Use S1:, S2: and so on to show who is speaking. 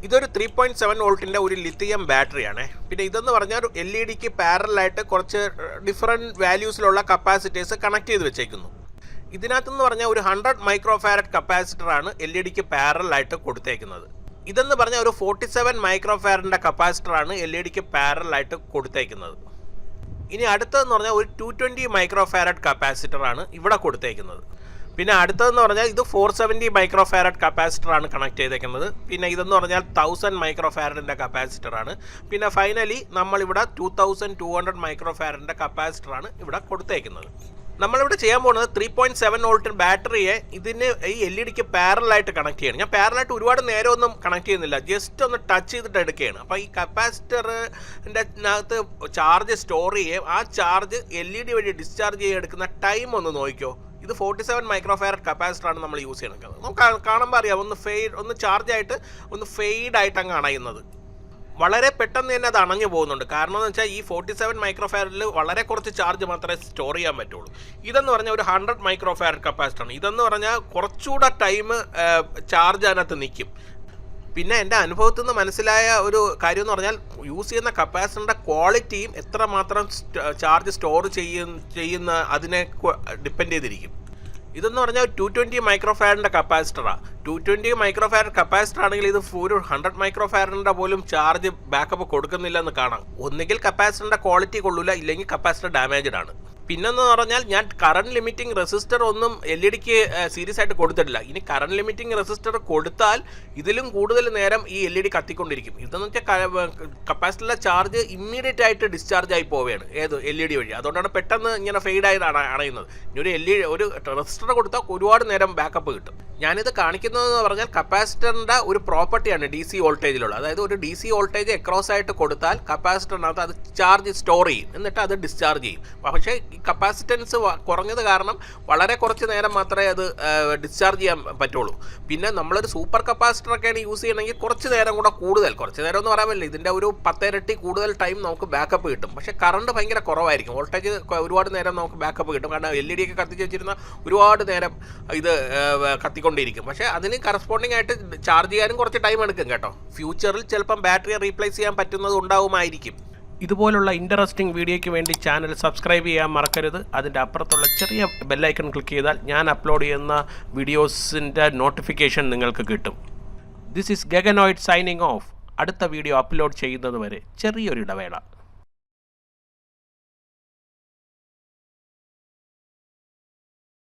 S1: ഇതൊരു 3.7 വോൾട്ടിൻ്റെ ഒരു ലിത്തിയം ബാറ്ററിയാണ്. പിന്നെ ഇതെന്ന് പറഞ്ഞാൽ LED പാരലായിട്ട് കുറച്ച് ഡിഫറെൻറ്റ് വാല്യൂസിലുള്ള കപ്പാസിറ്റേഴ്സ് കണക്ട് ചെയ്ത് വെച്ചേക്കുന്നു. ഇതിനകത്തെന്ന് പറഞ്ഞാൽ ഒരു 100 മൈക്രോ ഫാരഡ് കപ്പാസിറ്ററാണ് LED പാരലായിട്ട് കൊടുത്തേക്കുന്നത്. ഇതെന്ന് പറഞ്ഞാൽ ഒരു 47 മൈക്രോ ഫാരഡിൻ്റെ കപ്പാസിറ്ററാണ് LED പാരലായിട്ട് കൊടുത്തേക്കുന്നത്. ഇനി അടുത്തതെന്ന് പറഞ്ഞാൽ ഒരു 220 മൈക്രോ ഫാരഡ് കപ്പാസിറ്ററാണ് ഇവിടെ കൊടുത്തേക്കുന്നത്. പിന്നെ അടുത്തതെന്ന് പറഞ്ഞാൽ ഇത് 470 മൈക്രോ ഫാരഡ് കപ്പാസിറ്ററാണ് കണക്ട് ചെയ്തേക്കുന്നത്. പിന്നെ ഇതെന്ന് പറഞ്ഞാൽ 1000 മൈക്രോ ഫാരഡിൻ്റെ കപ്പാസിറ്ററാണ്. പിന്നെ ഫൈനലി നമ്മളിവിടെ 2200 മൈക്രോ ഫാരഡിൻ്റെ കപ്പാസിറ്ററാണ് ഇവിടെ കൊടുത്തേക്കുന്നത്. നമ്മളിവിടെ ചെയ്യാൻ പോകുന്നത് 3.7 വോൾട്ട് ബാറ്ററിയെ ഇതിന് ഈ LED പാരലായിട്ട് കണക്ട് ചെയ്യണം. ഞാൻ പാരലായിട്ട് ഒരുപാട് നേരമൊന്നും കണക്ട് ചെയ്യുന്നില്ല, ജസ്റ്റ് ഒന്ന് ടച്ച് ചെയ്തിട്ട് എടുക്കുകയാണ്. അപ്പോൾ ഈ കപ്പാസിറ്ററിൻ്റെ അകത്ത് ചാർജ് സ്റ്റോർ ചെയ്യുകയും ആ ചാർജ് LED വഴി ഡിസ്ചാർജ് ചെയ്യാൻ എടുക്കുന്ന ടൈം ഒന്ന് നോക്കിക്കോ. ഇത് 47 മൈക്രോ ഫാരഡ് കപ്പാസിറ്ററാണ് നമ്മൾ യൂസ് ചെയ്യണത്. നമുക്ക് കാണുമ്പോൾ അറിയാം ഒന്ന് ചാർജ് ആയിട്ട് ഒന്ന് ഫെയ്ഡ് ആയിട്ട് അങ്ങ് അണയുന്നത്. വളരെ പെട്ടെന്ന് തന്നെ അത് അണഞ്ഞു പോകുന്നുണ്ട്. കാരണം എന്ന് വെച്ചാൽ ഈ 47 മൈക്രോ ഫാരഡിൽ വളരെ കുറച്ച് ചാർജ് മാത്രമേ സ്റ്റോർ ചെയ്യാൻ പറ്റുള്ളൂ. ഇതെന്ന് പറഞ്ഞാൽ ഒരു 100 മൈക്രോ ഫാരഡ് കപ്പാസിറ്ററാണ്. ഇതെന്ന് പറഞ്ഞാൽ കുറച്ചുകൂടെ ടൈം ചാർജ് അതിനകത്ത് നിൽക്കും. പിന്നെ എൻ്റെ അനുഭവത്തിൽ നിന്ന് മനസ്സിലായ ഒരു കാര്യം എന്ന് പറഞ്ഞാൽ യൂസ് ചെയ്യുന്ന കപ്പാസിറ്ററിൻ്റെ ക്വാളിറ്റിയും എത്രമാത്രം ചാർജ് സ്റ്റോർ ചെയ്യുന്ന അതിനെ ഡിപ്പെൻഡ് ചെയ്തിരിക്കും. ഇതെന്ന് പറഞ്ഞാൽ 220 മൈക്രോ ഫാരഡിൻ്റെ കപ്പാസിറ്ററാണ്. 220 മൈക്രോ ഫാരഡ് കപ്പാസിറ്റർ ആണെങ്കിൽ ഇത് ഒരു 100 മൈക്രോ ഫാരഡിൻ്റെ പോലും ചാർജ് ബാക്കപ്പ് കൊടുക്കുന്നില്ലെന്ന് കാണാം. ഒന്നുകിൽ കപ്പാസിറ്ററിൻ്റെ ക്വാളിറ്റി കൊള്ളില്ല, ഇല്ലെങ്കിൽ കപ്പാസിറ്റർ ഡാമേജ്ഡ് ആണ്. പിന്നെന്ന് പറഞ്ഞാൽ ഞാൻ കറണ്ട് ലിമിറ്റിംഗ് റെസിസ്റ്റർ ഒന്നും LED സീരീസ് ആയിട്ട് കൊടുത്തിട്ടില്ല. ഇനി കറണ്ട് ലിമിറ്റിംഗ് റെസിസ്റ്റർ കൊടുത്താൽ ഇതിലും കൂടുതൽ നേരം ഈ LED കത്തിക്കൊണ്ടിരിക്കും. ഇതെന്ന് വെച്ചാൽ കപ്പാസിറ്ററിലെ ചാർജ് ഇമ്മീഡിയറ്റ് ആയിട്ട് ഡിസ്ചാർജ് ആയി പോവുകയാണ് LED വഴി. അതുകൊണ്ടാണ് പെട്ടെന്ന് ഇങ്ങനെ ഫെയ്ഡ് ആയി അണയുന്നത്. ഇനി ഒരു റെസിസ്റ്റർ കൊടുത്താൽ ഒരുപാട് നേരം ബാക്കപ്പ് കിട്ടും. ഞാനിത് കാണിക്കുന്നതെന്ന് പറഞ്ഞാൽ കപ്പാസിറ്ററിൻ്റെ ഒരു പ്രോപ്പർട്ടിയാണ് DC വോൾട്ടേജിലുള്ള. അതായത് ഒരു DC വോൾട്ടേജ് അക്രോസ് ആയിട്ട് കൊടുത്താൽ കപ്പാസിറ്ററിനകത്ത് അത് ചാർജ് സ്റ്റോർ ചെയ്യും, എന്നിട്ട് അത് ഡിസ്ചാർജ് ചെയ്യും. പക്ഷേ ഈ കപ്പാസിറ്റൻസ് കുറഞ്ഞത് കാരണം വളരെ കുറച്ച് നേരം മാത്രമേ അത് ഡിസ്ചാർജ് ചെയ്യാൻ പറ്റുള്ളൂ. പിന്നെ നമ്മളൊരു സൂപ്പർ കപ്പാസിറ്ററൊക്കെയാണ് യൂസ് ചെയ്യണമെങ്കിൽ കുറച്ച് നേരം കൂടെ കുറച്ച് നേരം എന്ന് പറയാൻ പറ്റില്ല, ഇതിൻ്റെ ഒരു 10 ഇരട്ടി കൂടുതൽ ടൈം നമുക്ക് ബാക്കപ്പ് കിട്ടും. പക്ഷേ കറണ്ട് ഭയങ്കര കുറവായിരിക്കും. വോൾട്ടേജ് ഒരുപാട് നേരം നമുക്ക് ബാക്കപ്പ് കിട്ടും. കാരണം LED ഒക്കെ കത്തിച്ച് വെച്ചിരുന്ന ഒരുപാട് നേരം ഇത് കത്തിക്കൊണ്ടിരിക്കും. പക്ഷേ അതിന് കറസ്പോണ്ടിങ് ആയിട്ട് ചാർജ് ചെയ്യാനും കുറച്ച് ടൈം എടുക്കും കേട്ടോ. ഫ്യൂച്ചറിൽ ചിലപ്പം ബാറ്ററി റീപ്ലേസ് ചെയ്യാൻ പറ്റുന്നത് ഉണ്ടാവുമായിരിക്കും. ഇതുപോലുള്ള ഇൻട്രസ്റ്റിംഗ് വീഡിയോയ്ക്ക് വേണ്ടി ചാനൽ സബ്സ്ക്രൈബ് ചെയ്യാൻ മറക്കരുത്. അതിൻ്റെ അപ്പുറത്തുള്ള ചെറിയ ബെല്ലൈക്കൺ ക്ലിക്ക് ചെയ്താൽ ഞാൻ അപ്ലോഡ് ചെയ്യുന്ന വീഡിയോസിൻ്റെ നോട്ടിഫിക്കേഷൻ നിങ്ങൾക്ക് കിട്ടും. This is Gaganoid signing off. അടുത്ത വീഡിയോ അപ്ലോഡ് ചെയ്യുന്നത് വരെ ചെറിയൊരു ഇടവേള.